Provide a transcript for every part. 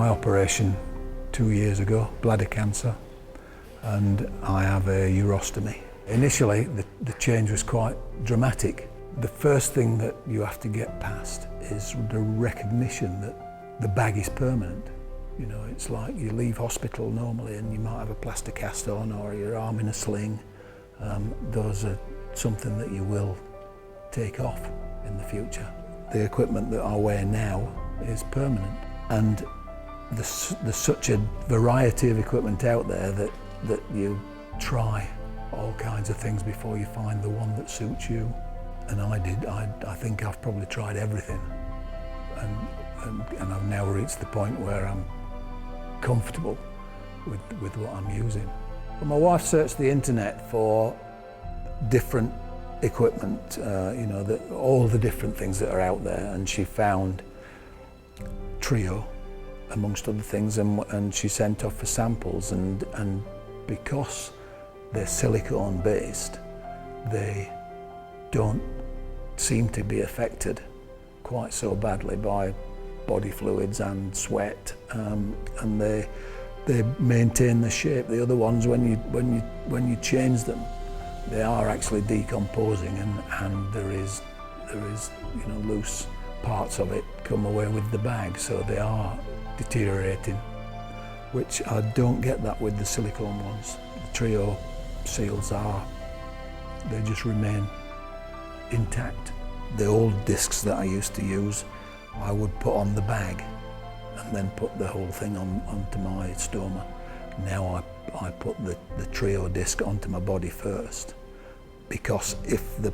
my operation 2 years ago, bladder cancer, and I have a urostomy. Initially, the change was quite dramatic. The first thing that you have to get past is the recognition that the bag is permanent. You know, it's like you leave hospital normally and you might have a plaster cast on or your arm in a sling. Those are something that you will take off in the future. The equipment that I wear now is permanent, and there's such a variety of equipment out there that you try all kinds of things before you find the one that suits you. And I did. I think I've probably tried everything, and I've now reached the point where I'm comfortable with what I'm using. Well, my wife searched the internet for different equipment, you know, all the different things that are out there, and she found Trio, amongst other things, and she sent off for samples, and because they're silicone based, they don't seem to be affected quite so badly by body fluids and sweat, and they maintain the shape. The other ones, when you change them, they are actually decomposing, and there is you know, loose parts of it come away with the bag, so they are deteriorating, which I don't get that with the silicone ones. The Trio seals they just remain intact. The old discs that I used to use, I would put on the bag and then put the whole thing onto my stoma. Now I put the Trio disc onto my body first, because if the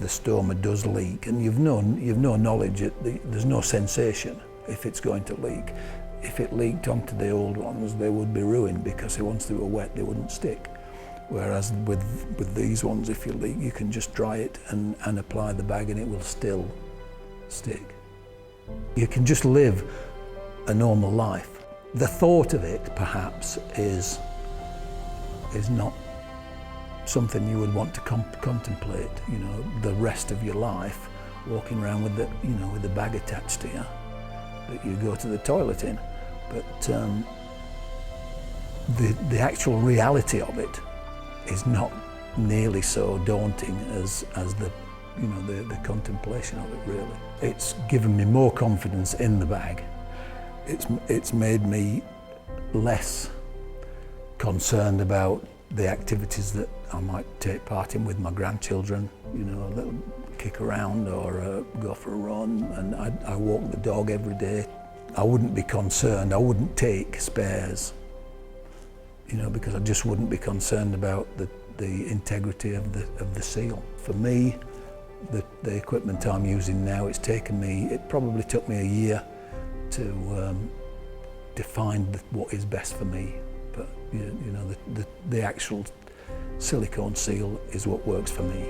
stoma does leak, and you've no knowledge, there's no sensation if it's going to leak. If it leaked onto the old ones, they would be ruined, because once they were wet, they wouldn't stick. Whereas with these ones, if you leak, you can just dry it and apply the bag and it will still stick. You can just live a normal life. The thought of it, perhaps, is not something you would want to contemplate, you know, the rest of your life, walking around with the bag attached to you that you go to the toilet in. But the actual reality of it is not nearly so daunting as the contemplation of it, really. It's given me more confidence in the bag. It's made me less concerned about the activities that I might take part in with my grandchildren, you know, a little kick around or go for a run, and I walk the dog every day. I wouldn't be concerned, I wouldn't take spares, you know, because I just wouldn't be concerned about the integrity of the seal. For me, the equipment I'm using now, it probably took me a year to find what is best for me. But you know, the actual silicone seal is what works for me.